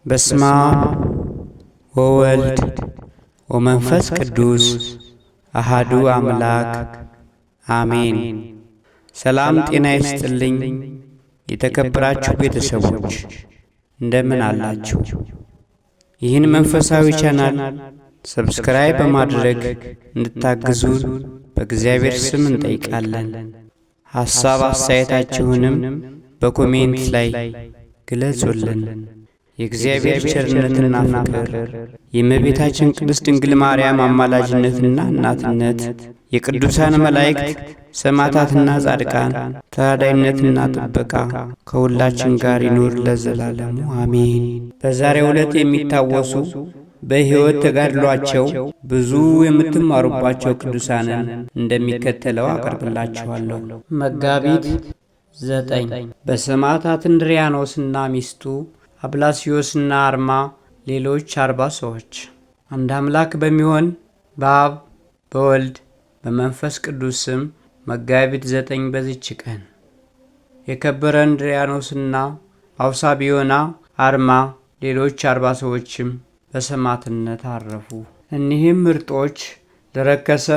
በስመ አብ ወወልድ ወመንፈስ ቅዱስ አሃዱ አምላክ አሜን። ሰላም ጤና ይስጥልኝ። የተከበራችሁ ቤተሰቦች እንደምን አላችሁ? ይህን መንፈሳዊ ቻናል ሰብስክራይብ በማድረግ እንድታግዙን በእግዚአብሔር ስም እንጠይቃለን። ሐሳብ አስተያየታችሁንም በኮሜንት ላይ ግለጹልን። የእግዚአብሔር ቸርነትና ፍቅር፣ የእመቤታችን ቅድስት ድንግል ማርያም አማላጅነትና እናትነት፣ የቅዱሳን መላእክት ሰማዕታትና ጻድቃን ተራዳኢነትና ጥበቃ ከሁላችን ጋር ይኑር ለዘላለሙ አሜን። በዛሬው ዕለት የሚታወሱ በሕይወት ተጋድሏቸው ብዙ የምትማሩባቸው ቅዱሳንን እንደሚከተለው አቀርብላችኋለሁ። መጋቢት 9 በሰማዕታት እንድርያኖስና ሚስቱ አብላስዮስና አርማ ሌሎች 40 ሰዎች። አንድ አምላክ በሚሆን በአብ በወልድ በመንፈስ ቅዱስ ስም መጋቢት 9 በዚች ቀን የከበረ እንድርያኖስና አውሳቢዮና አርማ ሌሎች 40 ሰዎችም በሰማዕትነት አረፉ። እኒህም ምርጦች ለረከሰ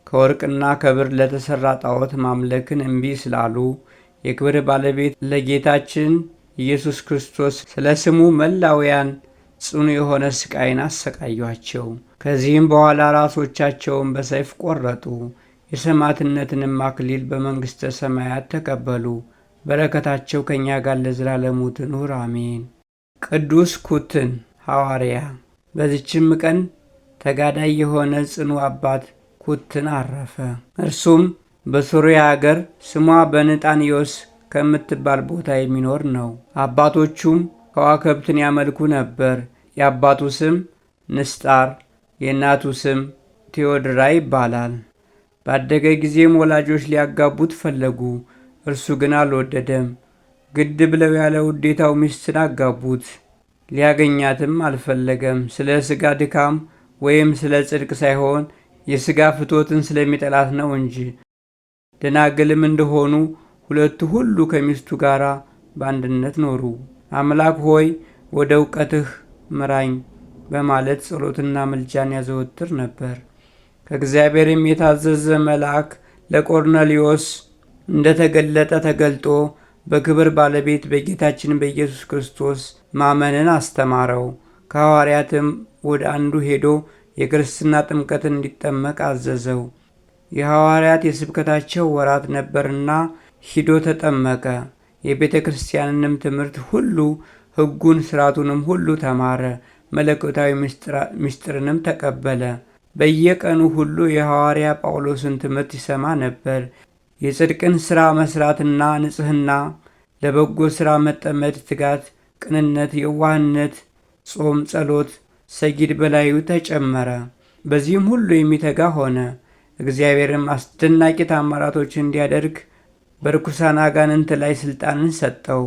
ከወርቅና ከብር ለተሠራ ጣዖት ማምለክን እምቢ ስላሉ የክብር ባለቤት ለጌታችን ኢየሱስ ክርስቶስ ስለ ስሙ መላውያን ጽኑ የሆነ ስቃይን አሰቃዩአቸው። ከዚህም በኋላ ራሶቻቸውን በሰይፍ ቆረጡ። የሰማዕትነትንም አክሊል በመንግሥተ ሰማያት ተቀበሉ። በረከታቸው ከእኛ ጋር ለዘላለሙ ትኑር አሜን። ቅዱስ ኩትን ሐዋርያ። በዚችም ቀን ተጋዳይ የሆነ ጽኑ አባት ኩትን አረፈ። እርሱም በሶርያ አገር ስሟ በንጣንዮስ ከምትባል ቦታ የሚኖር ነው። አባቶቹም ከዋክብትን ያመልኩ ነበር። የአባቱ ስም ንስጣር፣ የእናቱ ስም ቴዎድራ ይባላል። ባደገ ጊዜም ወላጆች ሊያጋቡት ፈለጉ። እርሱ ግን አልወደደም። ግድ ብለው ያለ ውዴታው ሚስትን አጋቡት። ሊያገኛትም አልፈለገም። ስለ ሥጋ ድካም ወይም ስለ ጽድቅ ሳይሆን የሥጋ ፍቶትን ስለሚጠላት ነው እንጂ። ደናግልም እንደሆኑ ሁለቱ ሁሉ ከሚስቱ ጋር በአንድነት ኖሩ። አምላክ ሆይ ወደ እውቀትህ ምራኝ በማለት ጸሎትና ምልጃን ያዘወትር ነበር። ከእግዚአብሔርም የታዘዘ መልአክ ለቆርኔሌዎስ እንደተገለጠ ተገልጦ በክብር ባለቤት በጌታችን በኢየሱስ ክርስቶስ ማመንን አስተማረው። ከሐዋርያትም ወደ አንዱ ሄዶ የክርስትና ጥምቀትን እንዲጠመቅ አዘዘው። የሐዋርያት የስብከታቸው ወራት ነበርና ሂዶ ተጠመቀ። የቤተ ክርስቲያንንም ትምህርት ሁሉ ሕጉን ሥርዓቱንም ሁሉ ተማረ። መለኮታዊ ምስጢርንም ተቀበለ። በየቀኑ ሁሉ የሐዋርያ ጳውሎስን ትምህርት ይሰማ ነበር። የጽድቅን ሥራ መሥራትና ንጽሕና፣ ለበጎ ሥራ መጠመድ፣ ትጋት፣ ቅንነት፣ የዋህነት፣ ጾም፣ ጸሎት፣ ሰጊድ በላዩ ተጨመረ። በዚህም ሁሉ የሚተጋ ሆነ። እግዚአብሔርም አስደናቂ ታምራቶችን እንዲያደርግ በርኩሳን አጋንንት ላይ ሥልጣንን ሰጠው።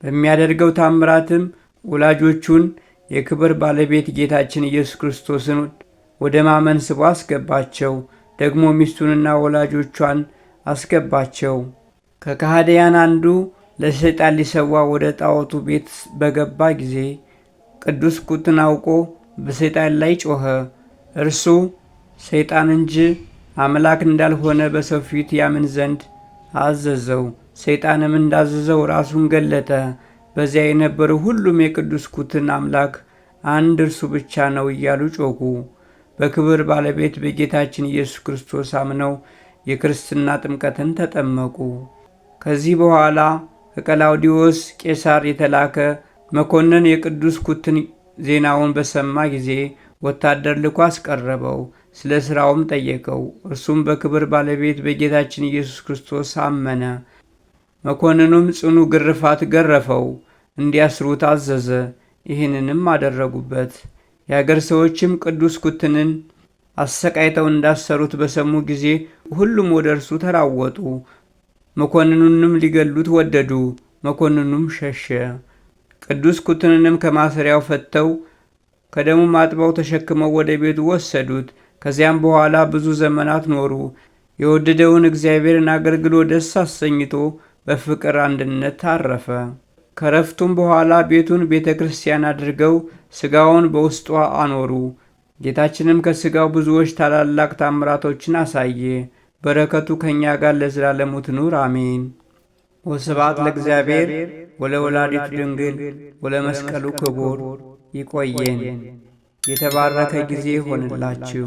በሚያደርገው ታምራትም ወላጆቹን የክብር ባለቤት ጌታችን ኢየሱስ ክርስቶስን ወደ ማመን ስቦ አስገባቸው። ደግሞ ሚስቱንና ወላጆቿን አስገባቸው። ከከሃዲያን አንዱ ለሰይጣን ሊሰዋ ወደ ጣዖቱ ቤት በገባ ጊዜ ቅዱስ ኩትን አውቆ በሰይጣን ላይ ጮኸ። እርሱ ሰይጣን እንጂ አምላክ እንዳልሆነ በሰው ፊት ያምን ዘንድ አዘዘው። ሰይጣንም እንዳዘዘው ራሱን ገለጠ። በዚያ የነበሩ ሁሉም የቅዱስ ኩትን አምላክ አንድ እርሱ ብቻ ነው እያሉ ጮኹ። በክብር ባለቤት በጌታችን ኢየሱስ ክርስቶስ አምነው የክርስትና ጥምቀትን ተጠመቁ። ከዚህ በኋላ ከቀላውዲዮስ ቄሳር የተላከ መኮንን የቅዱስ ኩትን ዜናውን በሰማ ጊዜ ወታደር ልኮ አስቀረበው። ስለ ሥራውም ጠየቀው። እርሱም በክብር ባለቤት በጌታችን ኢየሱስ ክርስቶስ አመነ። መኮንኑም ጽኑ ግርፋት ገረፈው፣ እንዲያስሩት አዘዘ። ይህንንም አደረጉበት። የአገር ሰዎችም ቅዱስ ኩትንን አሰቃይተው እንዳሰሩት በሰሙ ጊዜ ሁሉም ወደ እርሱ ተራወጡ። መኮንኑንም ሊገሉት ወደዱ። መኮንኑም ሸሸ። ቅዱስ ኩትንንም ከማሰሪያው ፈተው ከደሙም አጥበው ተሸክመው ወደ ቤቱ ወሰዱት። ከዚያም በኋላ ብዙ ዘመናት ኖሩ። የወደደውን እግዚአብሔርን አገልግሎ ደስ አሰኝቶ በፍቅር አንድነት አረፈ። ከረፍቱም በኋላ ቤቱን ቤተ ክርስቲያን አድርገው ሥጋውን በውስጧ አኖሩ። ጌታችንም ከሥጋው ብዙዎች ታላላቅ ታምራቶችን አሳየ። በረከቱ ከእኛ ጋር ለዘላለሙ ትኑር አሜን። ወስብሐት ለእግዚአብሔር ወለወላዲቱ ድንግል ወለመስቀሉ ክቡር። ይቆየን። የተባረከ ጊዜ ሆንላችሁ።